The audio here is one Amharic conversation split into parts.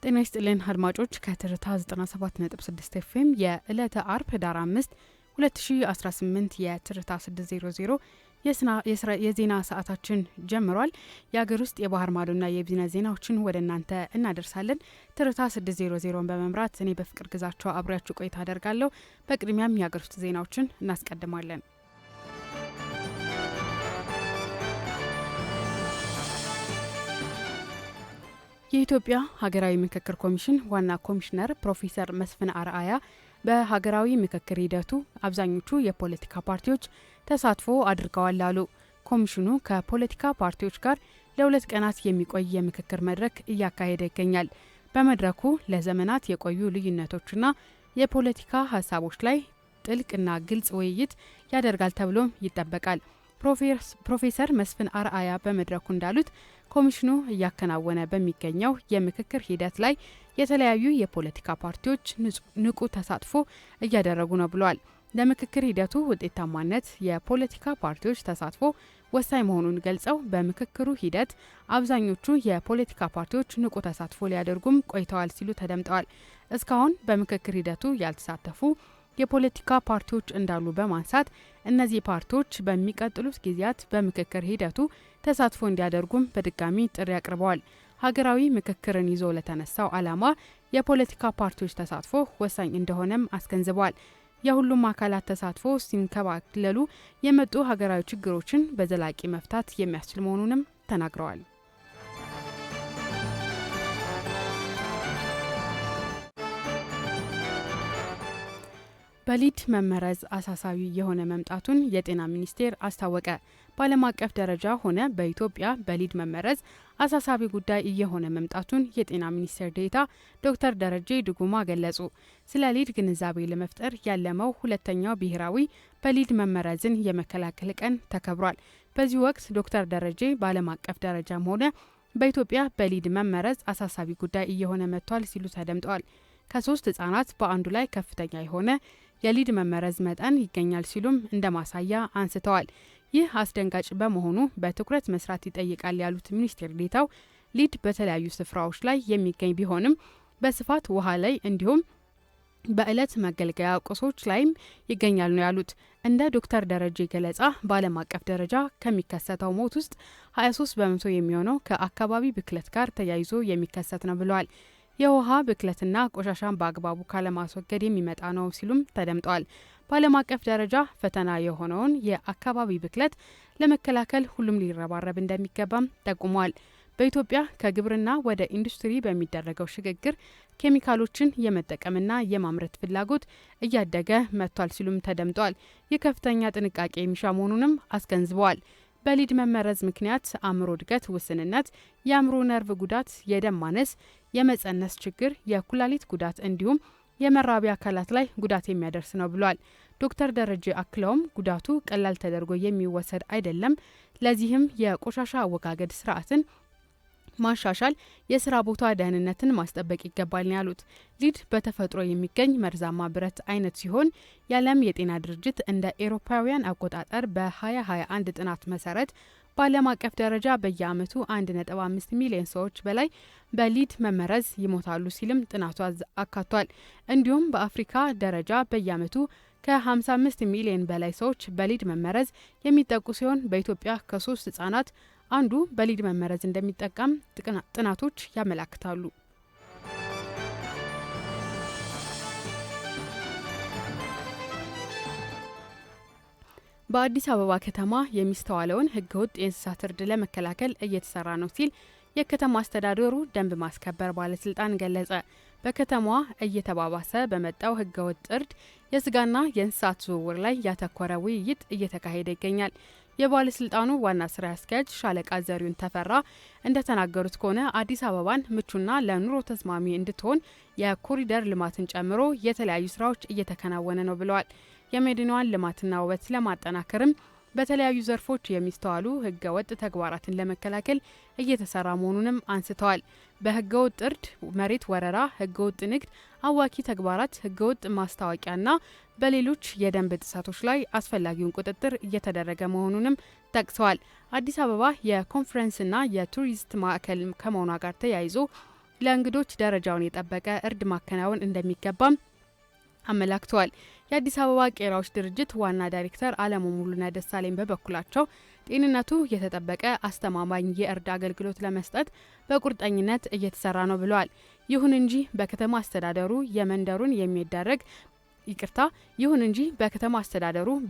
ጤና ይስጥልን አድማጮች ከትርታ 97.6 ኤፍኤም የዕለተ አርብ ህዳር 5 2018 የትርታ 600 የዜና ሰዓታችን ጀምሯል። የአገር ውስጥ የባህር ማዶና የቢዝነስ ዜናዎችን ወደ እናንተ እናደርሳለን። ትርታ 600ን በመምራት እኔ በፍቅር ግዛቸው አብሬያችሁ ቆይታ አደርጋለሁ። በቅድሚያም የአገር ውስጥ ዜናዎችን እናስቀድማለን። የኢትዮጵያ ሀገራዊ ምክክር ኮሚሽን ዋና ኮሚሽነር ፕሮፌሰር መስፍን አርአያ በሀገራዊ ምክክር ሂደቱ አብዛኞቹ የፖለቲካ ፓርቲዎች ተሳትፎ አድርገዋል አሉ። ኮሚሽኑ ከፖለቲካ ፓርቲዎች ጋር ለ2 ቀናት የሚቆይ የምክክር መድረክ እያካሄደ ይገኛል። በመድረኩ ለዘመናት የቆዩ ልዩነቶችና የፖለቲካ ሀሳቦች ላይ ጥልቅና ግልጽ ውይይት ያደርጋል ተብሎም ይጠበቃል። ፕሮፌሰር መስፍን አርአያ በመድረኩ እንዳሉት ኮሚሽኑ እያከናወነ በሚገኘው የምክክር ሂደት ላይ የተለያዩ የፖለቲካ ፓርቲዎች ንቁ ተሳትፎ እያደረጉ ነው ብለዋል። ለምክክር ሂደቱ ውጤታማነት የፖለቲካ ፓርቲዎች ተሳትፎ ወሳኝ መሆኑን ገልጸው በምክክሩ ሂደት አብዛኞቹ የፖለቲካ ፓርቲዎች ንቁ ተሳትፎ ሊያደርጉም ቆይተዋል ሲሉ ተደምጠዋል። እስካሁን በምክክር ሂደቱ ያልተሳተፉ የፖለቲካ ፓርቲዎች እንዳሉ በማንሳት እነዚህ ፓርቲዎች በሚቀጥሉት ጊዜያት በምክክር ሂደቱ ተሳትፎ እንዲያደርጉም በድጋሚ ጥሪ አቅርበዋል። ሀገራዊ ምክክርን ይዞ ለተነሳው ዓላማ የፖለቲካ ፓርቲዎች ተሳትፎ ወሳኝ እንደሆነም አስገንዝበዋል። የሁሉም አካላት ተሳትፎ ሲንከባለሉ የመጡ ሀገራዊ ችግሮችን በዘላቂ መፍታት የሚያስችል መሆኑንም ተናግረዋል። በሊድ መመረዝ አሳሳቢ የሆነ መምጣቱን የጤና ሚኒስቴር አስታወቀ። በዓለም አቀፍ ደረጃ ሆነ በኢትዮጵያ በሊድ መመረዝ አሳሳቢ ጉዳይ እየሆነ መምጣቱን የጤና ሚኒስቴር ዴኤታ ዶክተር ደረጀ ድጉማ ገለጹ። ስለ ሊድ ግንዛቤ ለመፍጠር ያለመው ሁለተኛው ብሔራዊ በሊድ መመረዝን የመከላከል ቀን ተከብሯል። በዚህ ወቅት ዶክተር ደረጀ በዓለም አቀፍ ደረጃም ሆነ በኢትዮጵያ በሊድ መመረዝ አሳሳቢ ጉዳይ እየሆነ መጥቷል ሲሉ ተደምጠዋል። ከ3 ህጻናት በአንዱ ላይ ከፍተኛ የሆነ የሊድ መመረዝ መጠን ይገኛል ሲሉም እንደ ማሳያ አንስተዋል። ይህ አስደንጋጭ በመሆኑ በትኩረት መስራት ይጠይቃል ያሉት ሚኒስቴር ዴኤታው ሊድ በተለያዩ ስፍራዎች ላይ የሚገኝ ቢሆንም በስፋት ውሃ ላይ እንዲሁም በዕለት መገልገያ ቁሶች ላይም ይገኛል ነው ያሉት። እንደ ዶክተር ደረጀ ገለጻ በዓለም አቀፍ ደረጃ ከሚከሰተው ሞት ውስጥ 23 በመቶ የሚሆነው ከአካባቢ ብክለት ጋር ተያይዞ የሚከሰት ነው ብለዋል። የውሃ ብክለትና ቆሻሻን በአግባቡ ካለማስወገድ የሚመጣ ነው ሲሉም ተደምጠዋል። በዓለም አቀፍ ደረጃ ፈተና የሆነውን የአካባቢ ብክለት ለመከላከል ሁሉም ሊረባረብ እንደሚገባም ጠቁመዋል። በኢትዮጵያ ከግብርና ወደ ኢንዱስትሪ በሚደረገው ሽግግር ኬሚካሎችን የመጠቀምና የማምረት ፍላጎት እያደገ መጥቷል ሲሉም ተደምጠዋል። የከፍተኛ ጥንቃቄ የሚሻ መሆኑንም አስገንዝበዋል። በሊድ መመረዝ ምክንያት አእምሮ እድገት ውስንነት፣ የአእምሮ ነርቭ ጉዳት፣ የደም ማነስ፣ የመጸነስ ችግር፣ የኩላሊት ጉዳት እንዲሁም የመራቢያ አካላት ላይ ጉዳት የሚያደርስ ነው ብሏል። ዶክተር ደረጀ አክለውም ጉዳቱ ቀላል ተደርጎ የሚወሰድ አይደለም። ለዚህም የቆሻሻ አወጋገድ ስርዓትን ማሻሻል፣ የስራ ቦታ ደህንነትን ማስጠበቅ ይገባል ነው ያሉት። ሊድ በተፈጥሮ የሚገኝ መርዛማ ብረት አይነት ሲሆን የዓለም የጤና ድርጅት እንደ ኤሮፓውያን አቆጣጠር በ2021 ጥናት መሰረት በዓለም አቀፍ ደረጃ በየአመቱ 1.5 ሚሊዮን ሰዎች በላይ በሊድ መመረዝ ይሞታሉ ሲልም ጥናቱ አካቷል። እንዲሁም በአፍሪካ ደረጃ በየአመቱ ከ55 ሚሊዮን በላይ ሰዎች በሊድ መመረዝ የሚጠቁ ሲሆን በኢትዮጵያ ከ3 ህጻናት አንዱ በሊድ መመረዝ እንደሚጠቃም ጥናቶች ያመላክታሉ። በአዲስ አበባ ከተማ የሚስተዋለውን ህገወጥ የእንስሳት እርድ ለመከላከል እየተሰራ ነው ሲል የከተማ አስተዳደሩ ደንብ ማስከበር ባለስልጣን ገለጸ። በከተማዋ እየተባባሰ በመጣው ህገወጥ እርድ የስጋና የእንስሳት ዝውውር ላይ ያተኮረ ውይይት እየተካሄደ ይገኛል። የባለስልጣኑ ዋና ስራ አስኪያጅ ሻለቃ ዘሪሁን ተፈራ እንደተናገሩት ከሆነ አዲስ አበባን ምቹና ለኑሮ ተስማሚ እንድትሆን የኮሪደር ልማትን ጨምሮ የተለያዩ ስራዎች እየተከናወነ ነው ብለዋል። የመዲናዋን ልማትና ውበት ለማጠናከርም በተለያዩ ዘርፎች የሚስተዋሉ ህገወጥ ተግባራትን ለመከላከል እየተሰራ መሆኑንም አንስተዋል። በህገወጥ እርድ፣ መሬት ወረራ፣ ህገወጥ ንግድ፣ አዋኪ ተግባራት፣ ህገወጥ ማስታወቂያና በሌሎች የደንብ ጥሰቶች ላይ አስፈላጊውን ቁጥጥር እየተደረገ መሆኑንም ጠቅሰዋል። አዲስ አበባ የኮንፈረንስና የቱሪስት ማዕከል ከመሆኗ ጋር ተያይዞ ለእንግዶች ደረጃውን የጠበቀ እርድ ማከናወን እንደሚገባም አመላክተዋል። የአዲስ አበባ ቄራዎች ድርጅት ዋና ዳይሬክተር አለሙ ሙሉነህ ደሳለኝ በበኩላቸው ጤንነቱ የተጠበቀ አስተማማኝ የእርድ አገልግሎት ለመስጠት በቁርጠኝነት እየተሰራ ነው ብለዋል። ይሁን እንጂ በከተማ አስተዳደሩ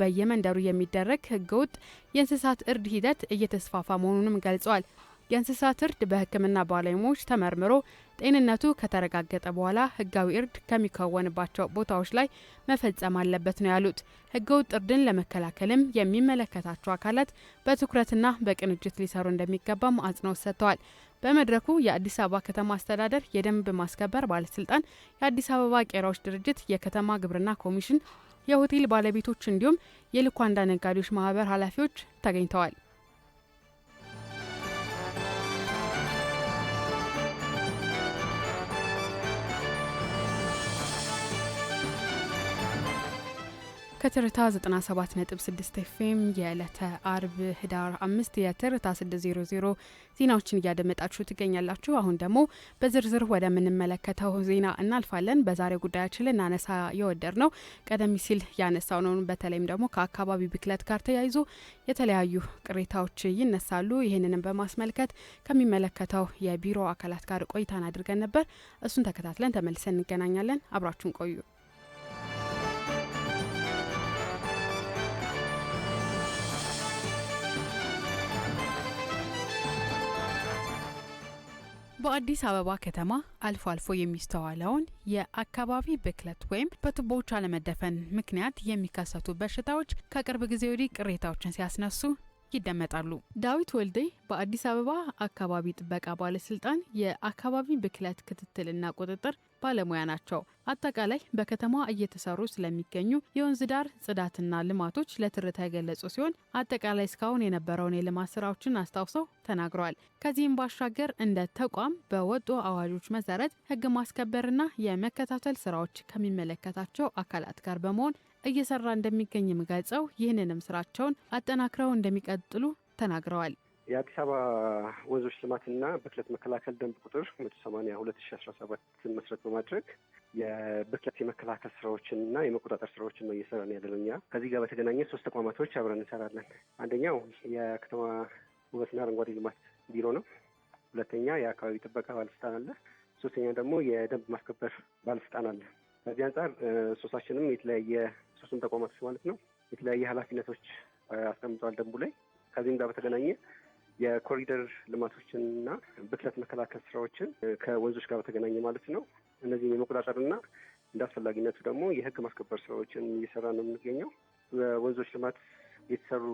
በየመንደሩ የሚደረግ ህገወጥ የእንስሳት እርድ ሂደት እየተስፋፋ መሆኑንም ገልጸዋል። የእንስሳት እርድ በሕክምና ባለሙያዎች ተመርምሮ ጤንነቱ ከተረጋገጠ በኋላ ህጋዊ እርድ ከሚከወንባቸው ቦታዎች ላይ መፈጸም አለበት ነው ያሉት። ህገወጥ እርድን ለመከላከልም የሚመለከታቸው አካላት በትኩረትና በቅንጅት ሊሰሩ እንደሚገባም አጽንኦት ሰጥተዋል። በመድረኩ የአዲስ አበባ ከተማ አስተዳደር የደንብ ማስከበር ባለስልጣን፣ የአዲስ አበባ ቄራዎች ድርጅት፣ የከተማ ግብርና ኮሚሽን፣ የሆቴል ባለቤቶች እንዲሁም የልኳንዳ ነጋዴዎች ማህበር ኃላፊዎች ተገኝተዋል። ከትርታ 97.6 ኤፍኤም የዕለተ አርብ ህዳር 5 የትርታ 600 ዜናዎችን እያደመጣችሁ ትገኛላችሁ። አሁን ደግሞ በዝርዝር ወደምንመለከተው ዜና እናልፋለን። በዛሬው ጉዳያችን ልናነሳ የወደድ ነው ቀደም ሲል ያነሳው ነው። በተለይም ደግሞ ከአካባቢ ብክለት ጋር ተያይዞ የተለያዩ ቅሬታዎች ይነሳሉ። ይህንንም በማስመልከት ከሚመለከተው የቢሮ አካላት ጋር ቆይታን አድርገን ነበር። እሱን ተከታትለን ተመልሰን እንገናኛለን። አብራችሁን ቆዩ። በአዲስ አበባ ከተማ አልፎ አልፎ የሚስተዋለውን የአካባቢ ብክለት ወይም በቱቦዎች አለመደፈን ምክንያት የሚከሰቱ በሽታዎች ከቅርብ ጊዜ ወዲህ ቅሬታዎችን ሲያስነሱ ይደመጣሉ። ዳዊት ወልዴ በአዲስ አበባ አካባቢ ጥበቃ ባለስልጣን የአካባቢ ብክለት ክትትልና ቁጥጥር ባለሙያ ናቸው። አጠቃላይ በከተማ እየተሰሩ ስለሚገኙ የወንዝ ዳር ጽዳትና ልማቶች ለትርታ የገለጹ ሲሆን አጠቃላይ እስካሁን የነበረውን የልማት ስራዎችን አስታውሰው ተናግረዋል። ከዚህም ባሻገር እንደ ተቋም በወጡ አዋጆች መሰረት ሕግ ማስከበርና የመከታተል ስራዎች ከሚመለከታቸው አካላት ጋር በመሆን እየሰራ እንደሚገኝም ገልጸው ይህንንም ስራቸውን አጠናክረው እንደሚቀጥሉ ተናግረዋል። የአዲስ አበባ ወንዞች ልማትና ብክለት መከላከል ደንብ ቁጥር 180/2017 መሰረት በማድረግ የብክለት የመከላከል ስራዎችንና የመቆጣጠር ስራዎችን ነው እየሰራን ያለነው። ከዚህ ጋር በተገናኘ 3 ተቋማቶች አብረን እንሰራለን። አንደኛው የከተማ ውበትና አረንጓዴ ልማት ቢሮ ነው። ሁለተኛ የአካባቢ ጥበቃ ባለስልጣን አለ። ሶስተኛ ደግሞ የደንብ ማስከበር ባለስልጣን አለ። ከዚህ አንጻር ሶስታችንም ሶስቱም ተቋማቶች ማለት ነው የተለያየ ኃላፊነቶች አስቀምጠዋል ደንቡ ላይ። ከዚህም ጋር በተገናኘ የኮሪደር ልማቶችንና ብክለት መከላከል ስራዎችን ከወንዞች ጋር በተገናኘ ማለት ነው እነዚህን የመቆጣጠርና እንደ አስፈላጊነቱ ደግሞ የህግ ማስከበር ስራዎችን እየሰራ ነው የምንገኘው። በወንዞች ልማት የተሰሩ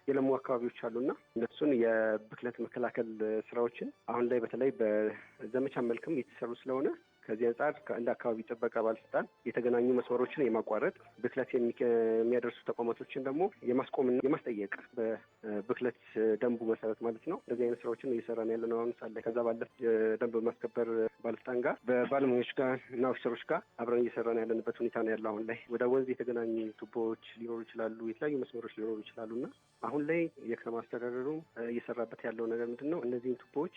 የለሙ አካባቢዎች አሉና እነሱን የብክለት መከላከል ስራዎችን አሁን ላይ በተለይ በዘመቻ መልክም የተሰሩ ስለሆነ ከዚህ አንጻር እንደ አካባቢ ጥበቃ ባለስልጣን የተገናኙ መስመሮችን የማቋረጥ ብክለት የሚያደርሱ ተቋማቶችን ደግሞ የማስቆምና የማስጠየቅ በብክለት ደንቡ መሰረት ማለት ነው እንደዚህ አይነት ስራዎችን እየሰራን ያለነው አሁን ሳለ። ከዛ ባለፈ ደንብ ማስከበር ባለስልጣን ጋር በባለሙያዎች ጋር እና ኦፊሰሮች ጋር አብረን እየሰራን ያለንበት ሁኔታ ነው ያለው። አሁን ላይ ወደ ወንዝ የተገናኙ ቱቦዎች ሊኖሩ ይችላሉ፣ የተለያዩ መስመሮች ሊኖሩ ይችላሉና አሁን ላይ የከተማ አስተዳደሩ እየሰራበት ያለው ነገር ምንድን ነው? እነዚህን ቱቦዎች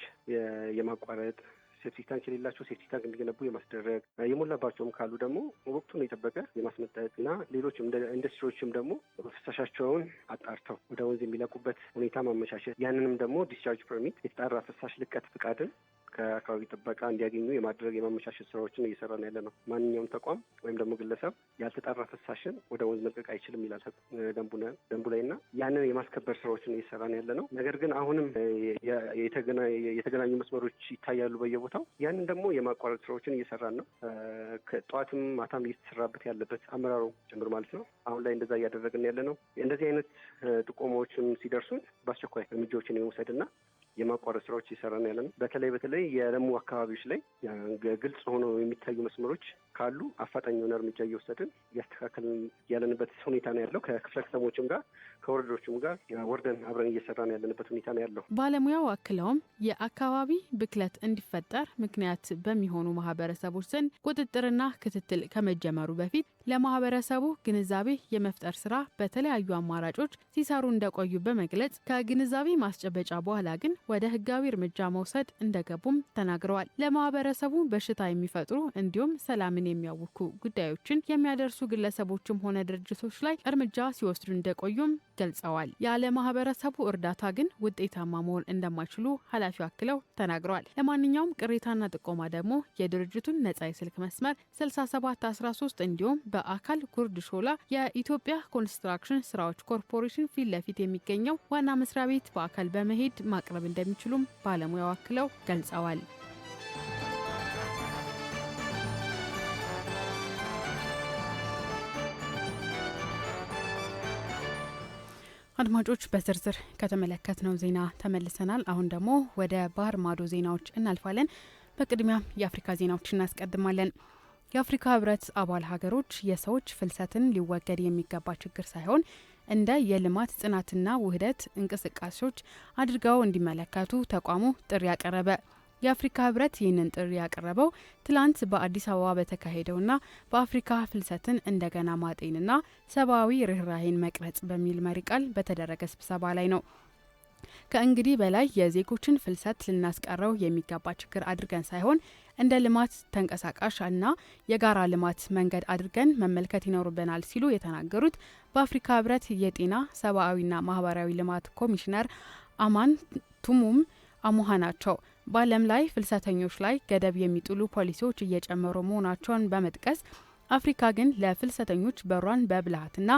የማቋረጥ ሴፍቲ ታንክ የሌላቸው ሴፍቲ ታንክ እንዲገነቡ የማስደረግ የሞላባቸውም ካሉ ደግሞ ወቅቱን የጠበቀ የማስመጠጥ እና ሌሎችም ኢንዱስትሪዎችም ደግሞ ፍሳሻቸውን አጣርተው ወደ ወንዝ የሚለቁበት ሁኔታ ማመቻቸት፣ ያንንም ደግሞ ዲስቻርጅ ፐርሚት የተጣራ ፍሳሽ ልቀት ፍቃድን ከአካባቢ ጥበቃ እንዲያገኙ የማድረግ የማመቻቸት ስራዎችን እየሰራ ነው ያለ ነው። ማንኛውም ተቋም ወይም ደግሞ ግለሰብ ያልተጣራ ፍሳሽን ወደ ወንዝ መልቀቅ አይችልም ይላል ደንቡ ላይ እና ያንን የማስከበር ስራዎችን እየሰራ ነው ያለ ነው። ነገር ግን አሁንም የተገናኙ መስመሮች ይታያሉ በየቦታው። ያንን ደግሞ የማቋረጥ ስራዎችን እየሰራን ነው። ጠዋትም ማታም እየተሰራበት ያለበት አመራሩ ጭምር ማለት ነው። አሁን ላይ እንደዛ እያደረግን ያለ ነው። እንደዚህ አይነት ጥቆማዎችም ሲደርሱን በአስቸኳይ እርምጃዎችን የመውሰድና የማቋረጥ ስራዎች እየሰራን ያለ ነው። በተለይ የለሙ አካባቢዎች ላይ ግልጽ ሆኖ የሚታዩ መስመሮች ካሉ አፋጣኝ የሆነ እርምጃ እየወሰድን እያስተካከልን ያለንበት ሁኔታ ነው ያለው። ከክፍለ ከተሞችም ጋር ከወረዶችም ጋር ወርደን አብረን እየሰራን ያለንበት ሁኔታ ነው ያለው። ባለሙያው አክለውም የአካባቢ ብክለት እንዲፈጠር ምክንያት በሚሆኑ ማህበረሰቦች ዘንድ ቁጥጥርና ክትትል ከመጀመሩ በፊት ለማህበረሰቡ ግንዛቤ የመፍጠር ስራ በተለያዩ አማራጮች ሲሰሩ እንደቆዩ በመግለጽ ከግንዛቤ ማስጨበጫ በኋላ ግን ወደ ህጋዊ እርምጃ መውሰድ እንደገቡም ተናግረዋል። ለማህበረሰቡ በሽታ የሚፈጥሩ እንዲሁም ሰላምን የሚያውኩ ጉዳዮችን የሚያደርሱ ግለሰቦችም ሆነ ድርጅቶች ላይ እርምጃ ሲወስዱ እንደቆዩም ገልጸዋል። ያለ ማህበረሰቡ እርዳታ ግን ውጤታማ መሆን እንደማይችሉ ኃላፊው አክለው ተናግረዋል። ለማንኛውም ቅሬታና ጥቆማ ደግሞ የድርጅቱን ነጻ የስልክ መስመር 6713 እንዲሁም በአካል ጉርድ ሾላ የኢትዮጵያ ኮንስትራክሽን ስራዎች ኮርፖሬሽን ፊት ለፊት የሚገኘው ዋና መስሪያ ቤት በአካል በመሄድ ማቅረብ እንደሚችሉም ባለሙያው አክለው ገልጸዋል። አድማጮች በዝርዝር ከተመለከትነው ዜና ተመልሰናል። አሁን ደግሞ ወደ ባህር ማዶ ዜናዎች እናልፋለን። በቅድሚያም የአፍሪካ ዜናዎች እናስቀድማለን። የአፍሪካ ህብረት አባል ሀገሮች የሰዎች ፍልሰትን ሊወገድ የሚገባ ችግር ሳይሆን እንደ የልማት ጽናትና ውህደት እንቅስቃሴዎች አድርገው እንዲመለከቱ ተቋሙ ጥሪ ያቀረበ። የአፍሪካ ህብረት ይህንን ጥሪ ያቀረበው ትላንት በአዲስ አበባ በተካሄደውና በአፍሪካ ፍልሰትን እንደገና ማጤንና ሰብአዊ ርህራሄን መቅረጽ በሚል መሪ ቃል በተደረገ ስብሰባ ላይ ነው። ከእንግዲህ በላይ የዜጎችን ፍልሰት ልናስቀረው የሚገባ ችግር አድርገን ሳይሆን እንደ ልማት ተንቀሳቃሽ እና የጋራ ልማት መንገድ አድርገን መመልከት ይኖርብናል ሲሉ የተናገሩት በአፍሪካ ህብረት የጤና ሰብአዊና ማህበራዊ ልማት ኮሚሽነር አማን ቱሙም አሙሃ ናቸው። በዓለም ላይ ፍልሰተኞች ላይ ገደብ የሚጥሉ ፖሊሲዎች እየጨመሩ መሆናቸውን በመጥቀስ አፍሪካ ግን ለፍልሰተኞች በሯን በብልሃትና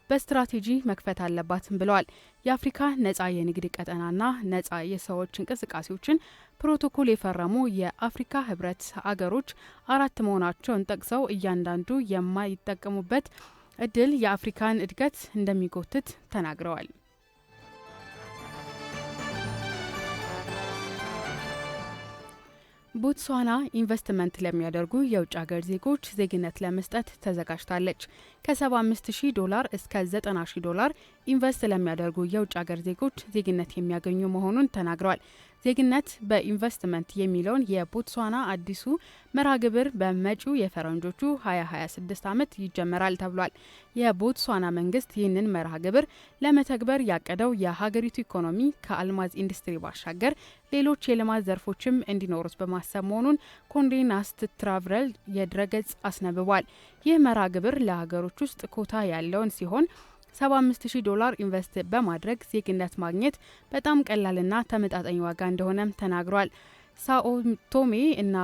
በስትራቴጂ መክፈት አለባትም ብለዋል። የአፍሪካ ነጻ የንግድ ቀጠናና ነጻ የሰዎች እንቅስቃሴዎችን ፕሮቶኮል የፈረሙ የአፍሪካ ህብረት አገሮች 4 መሆናቸውን ጠቅሰው እያንዳንዱ የማይጠቀሙበት እድል የአፍሪካን እድገት እንደሚጎትት ተናግረዋል። ቦትስዋና ኢንቨስትመንት ለሚያደርጉ የውጭ ሀገር ዜጎች ዜግነት ለመስጠት ተዘጋጅታለች። $75,000 እስከ $90,000 ኢንቨስት ለሚያደርጉ የውጭ ሀገር ዜጎች ዜግነት የሚያገኙ መሆኑን ተናግረዋል። ዜግነት በኢንቨስትመንት የሚለውን የቦትስዋና አዲሱ መርሃ ግብር በመጪው የፈረንጆቹ 2026 ዓመት ይጀመራል ተብሏል። የቦትስዋና መንግስት ይህንን መርሃ ግብር ለመተግበር ያቀደው የሀገሪቱ ኢኮኖሚ ከአልማዝ ኢንዱስትሪ ባሻገር ሌሎች የልማት ዘርፎችም እንዲኖሩት በማሰብ መሆኑን ኮንዴ ናስት ትራቨል የድረገጽ አስነብቧል። ይህ መርሃ ግብር ለሀገሮች ውስጥ ኮታ ያለውን ሲሆን $75,000 ኢንቨስት በማድረግ ዜግነት ማግኘት በጣም ቀላልና ተመጣጣኝ ዋጋ እንደሆነም ተናግሯል። ሳኦ ቶሜ እና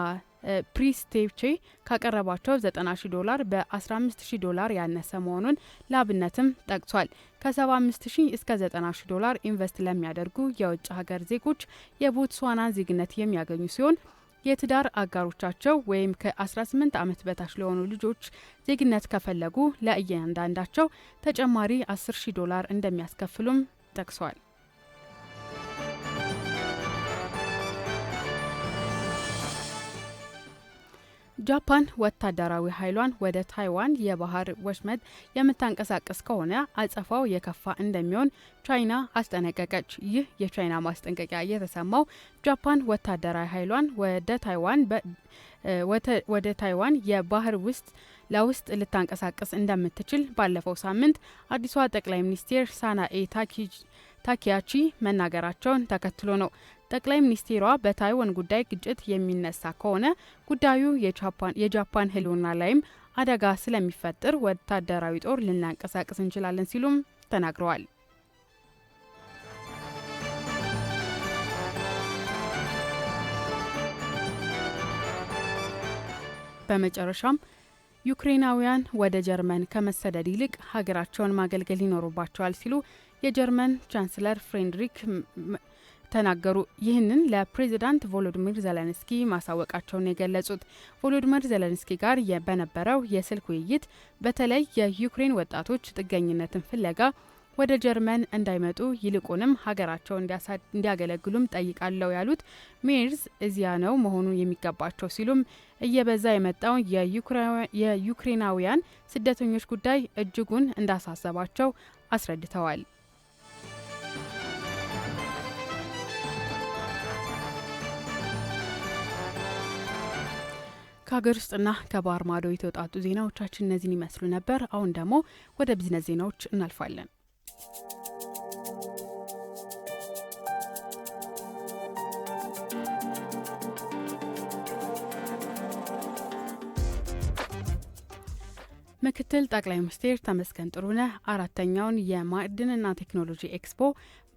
ፕሪንሴፔ ካቀረባቸው $90,000 በ$15,000 ያነሰ መሆኑን ለአብነትም ጠቅሷል። ከ75,000 እስከ $90,000 ኢንቨስት ለሚያደርጉ የውጭ ሀገር ዜጎች የቦትስዋና ዜግነት የሚያገኙ ሲሆን የትዳር አጋሮቻቸው ወይም ከ18 ዓመት በታች ለሆኑ ልጆች ዜግነት ከፈለጉ ለእያንዳንዳቸው ተጨማሪ $10,000 እንደሚያስከፍሉም ጠቅሷል። ጃፓን ወታደራዊ ኃይሏን ወደ ታይዋን የባህር ወሽመጥ የምታንቀሳቀስ ከሆነ አጸፋው የከፋ እንደሚሆን ቻይና አስጠነቀቀች። ይህ የቻይና ማስጠንቀቂያ የተሰማው ጃፓን ወታደራዊ ኃይሏን ወደ ታይዋን የባህር ለውስጥ ልታንቀሳቀስ እንደምትችል ባለፈው ሳምንት አዲሷ ጠቅላይ ሚኒስትር ሳናኤ ታኪያቺ መናገራቸውን ተከትሎ ነው። ጠቅላይ ሚኒስቴሯ በታይዋን ጉዳይ ግጭት የሚነሳ ከሆነ ጉዳዩ የጃፓን ሕልውና ላይም አደጋ ስለሚፈጥር ወታደራዊ ጦር ልናንቀሳቀስ እንችላለን ሲሉም ተናግረዋል። በመጨረሻም ዩክሬናውያን ወደ ጀርመን ከመሰደድ ይልቅ ሀገራቸውን ማገልገል ይኖርባቸዋል ሲሉ የጀርመን ቻንስለር ፍሬድሪክ ተናገሩ። ይህንን ለፕሬዚዳንት ቮሎዲሚር ዜሌንስኪ ማሳወቃቸውን የገለጹት ቮሎዲሚር ዜሌንስኪ ጋር በነበረው የስልክ ውይይት በተለይ የዩክሬን ወጣቶች ጥገኝነትን ፍለጋ ወደ ጀርመን እንዳይመጡ ይልቁንም ሀገራቸው እንዲያገለግሉም ጠይቃለሁ ያሉት ሜርዝ እዚያ ነው መሆኑ የሚገባቸው ሲሉም እየበዛ የመጣው የዩክሬናውያን ስደተኞች ጉዳይ እጅጉን እንዳሳሰባቸው አስረድተዋል። ከሀገር ውስጥና ከባህር ማዶ የተውጣጡ ዜናዎቻችን እነዚህን ይመስሉ ነበር። አሁን ደግሞ ወደ ቢዝነስ ዜናዎች እናልፋለን። ምክትል ጠቅላይ ሚኒስትር ተመስገን ጥሩነህ አራተኛውን የማዕድንና ቴክኖሎጂ ኤክስፖ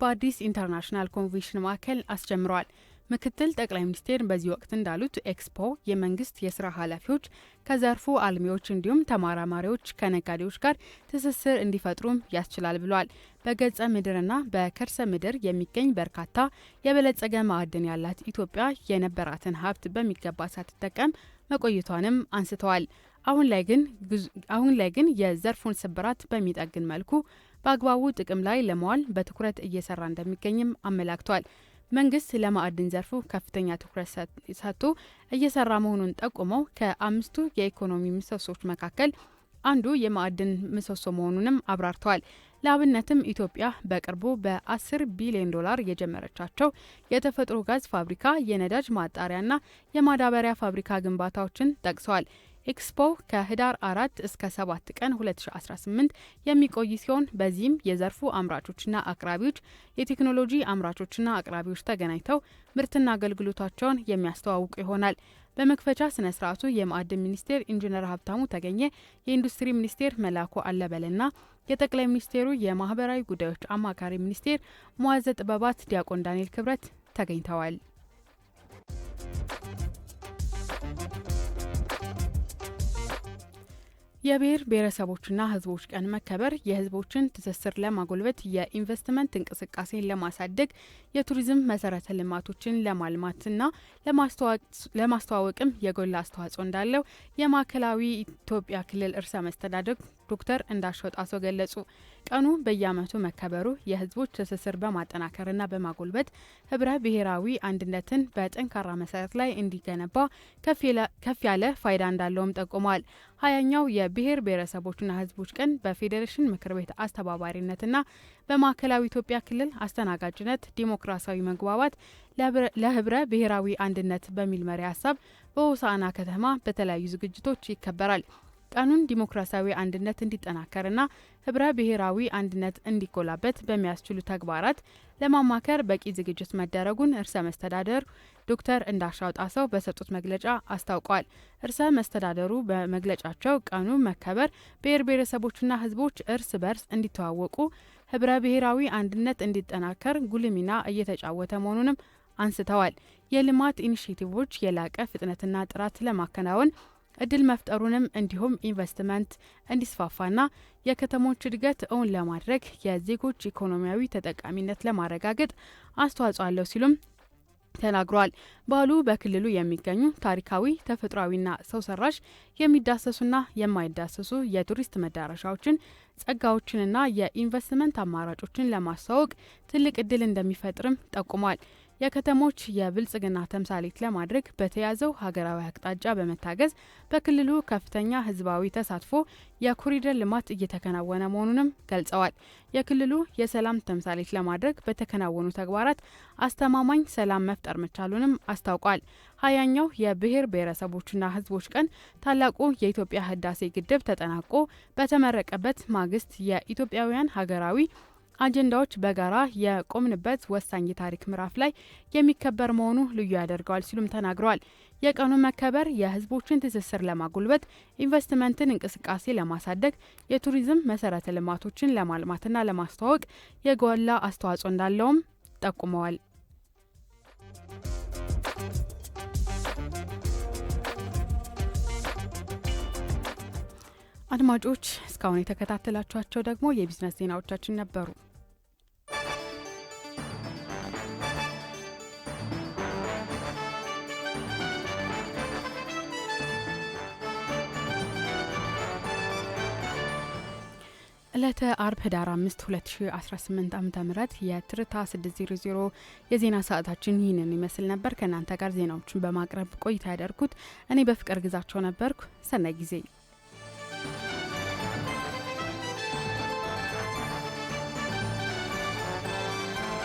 በአዲስ ኢንተርናሽናል ኮንቬንሽን ማዕከል አስጀምረዋል። ምክትል ጠቅላይ ሚኒስትር በዚህ ወቅት እንዳሉት ኤክስፖ የመንግስት የስራ ኃላፊዎች ከዘርፉ አልሚዎች እንዲሁም ተመራማሪዎች ከነጋዴዎች ጋር ትስስር እንዲፈጥሩም ያስችላል ብለዋል። በገጸ ምድርና በከርሰ ምድር የሚገኝ በርካታ የበለጸገ ማዕድን ያላት ኢትዮጵያ የነበራትን ሀብት በሚገባ ሳትጠቀም መቆየቷንም አንስተዋል። አሁን ላይ ግን የዘርፉን ስብራት በሚጠግን መልኩ በአግባቡ ጥቅም ላይ ለማዋል በትኩረት እየሰራ እንደሚገኝም አመላክቷል። መንግስት ለማዕድን ዘርፉ ከፍተኛ ትኩረት ሰጥቶ እየሰራ መሆኑን ጠቁመው ከአምስቱ የኢኮኖሚ ምሰሶች መካከል አንዱ የማዕድን ምሰሶ መሆኑንም አብራርተዋል። ለአብነትም ኢትዮጵያ በቅርቡ በ10 ቢሊዮን ዶላር የጀመረቻቸው የተፈጥሮ ጋዝ ፋብሪካ፣ የነዳጅ ማጣሪያና የማዳበሪያ ፋብሪካ ግንባታዎችን ጠቅሰዋል። ኤክስፖ ከህዳር 4 እስከ 7 ቀን 2018 የሚቆይ ሲሆን በዚህም የዘርፉ አምራቾችና አቅራቢዎች፣ የቴክኖሎጂ አምራቾችና አቅራቢዎች ተገናኝተው ምርትና አገልግሎታቸውን የሚያስተዋውቁ ይሆናል። በመክፈቻ ስነ ስርዓቱ የማዕድን ሚኒስቴር ኢንጂነር ሀብታሙ ተገኘ፣ የኢንዱስትሪ ሚኒስቴር መላኩ አለበልና የጠቅላይ ሚኒስቴሩ የማህበራዊ ጉዳዮች አማካሪ ሚኒስቴር ሙዓዘ ጥበባት ዲያቆን ዳንኤል ክብረት ተገኝተዋል። የብሔር ብሔረሰቦችና ህዝቦች ቀን መከበር የህዝቦችን ትስስር ለማጎልበት፣ የኢንቨስትመንት እንቅስቃሴን ለማሳደግ፣ የቱሪዝም መሰረተ ልማቶችን ለማልማትና ለማስተዋወቅም የጎላ አስተዋጽኦ እንዳለው የማዕከላዊ ኢትዮጵያ ክልል ርዕሰ መስተዳድር ዶክተር እንዳሻው ጣሰው ገለጹ። ቀኑ በየዓመቱ መከበሩ የህዝቦች ትስስር በማጠናከርና በማጎልበት ህብረ ብሔራዊ አንድነትን በጠንካራ መሰረት ላይ እንዲገነባ ከፍ ያለ ፋይዳ እንዳለውም ጠቁመዋል። 20ኛው የብሔር ብሔረሰቦችና ህዝቦች ቀን በፌዴሬሽን ምክር ቤት አስተባባሪነትና በማዕከላዊ ኢትዮጵያ ክልል አስተናጋጅነት ዲሞክራሲያዊ መግባባት ለህብረ ብሔራዊ አንድነት በሚል መሪ ሀሳብ በሆሳዕና ከተማ በተለያዩ ዝግጅቶች ይከበራል። ቀኑን ዲሞክራሲያዊ አንድነት እንዲጠናከርና ህብረ ብሔራዊ አንድነት እንዲጎላበት በሚያስችሉ ተግባራት ለማማከር በቂ ዝግጅት መደረጉን ርዕሰ መስተዳደር ዶክተር እንዳሻው ጣሰው በሰጡት መግለጫ አስታውቀዋል። ርዕሰ መስተዳደሩ በመግለጫቸው ቀኑ መከበር ብሔር ብሔረሰቦችና ህዝቦች እርስ በርስ እንዲተዋወቁ፣ ህብረ ብሔራዊ አንድነት እንዲጠናከር ጉልህ ሚና እየተጫወተ መሆኑንም አንስተዋል። የልማት ኢኒሼቲቮች የላቀ ፍጥነትና ጥራት ለማከናወን እድል መፍጠሩንም እንዲሁም ኢንቨስትመንት እንዲስፋፋና የከተሞች እድገት እውን ለማድረግ የዜጎች ኢኮኖሚያዊ ተጠቃሚነት ለማረጋገጥ አስተዋጽኦ አለው ሲሉም ተናግረዋል። በዓሉ በክልሉ የሚገኙ ታሪካዊ፣ ተፈጥሯዊና ሰው ሰራሽ የሚዳሰሱና የማይዳሰሱ የቱሪስት መዳረሻዎችን፣ ጸጋዎችንና የኢንቨስትመንት አማራጮችን ለማስተዋወቅ ትልቅ እድል እንደሚፈጥርም ጠቁሟል። የከተሞች የብልጽግና ተምሳሌት ለማድረግ በተያዘው ሀገራዊ አቅጣጫ በመታገዝ በክልሉ ከፍተኛ ህዝባዊ ተሳትፎ የኮሪደር ልማት እየተከናወነ መሆኑንም ገልጸዋል። የክልሉ የሰላም ተምሳሌት ለማድረግ በተከናወኑ ተግባራት አስተማማኝ ሰላም መፍጠር መቻሉንም አስታውቋል። 20ኛው የብሔር ብሔረሰቦችና ህዝቦች ቀን ታላቁ የኢትዮጵያ ህዳሴ ግድብ ተጠናቆ በተመረቀበት ማግስት የኢትዮጵያውያን ሀገራዊ አጀንዳዎች በጋራ የቆምንበት ወሳኝ የታሪክ ምዕራፍ ላይ የሚከበር መሆኑ ልዩ ያደርገዋል ሲሉም ተናግረዋል። የቀኑ መከበር የህዝቦችን ትስስር ለማጎልበት፣ ኢንቨስትመንትን እንቅስቃሴ ለማሳደግ፣ የቱሪዝም መሰረተ ልማቶችን ለማልማትና ለማስተዋወቅ የጎላ አስተዋጽኦ እንዳለውም ጠቁመዋል። አድማጮች እስካሁን የተከታተላችኋቸው ደግሞ የቢዝነስ ዜናዎቻችን ነበሩ። የዕለተ አርብ ህዳር 5 2018 ዓ.ም የትርታ 600 የዜና ሰዓታችን ይህንን ይመስል ነበር። ከእናንተ ጋር ዜናዎችን በማቅረብ ቆይታ ያደርኩት እኔ በፍቅር ግዛቸው ነበርኩ። ሰናይ ጊዜ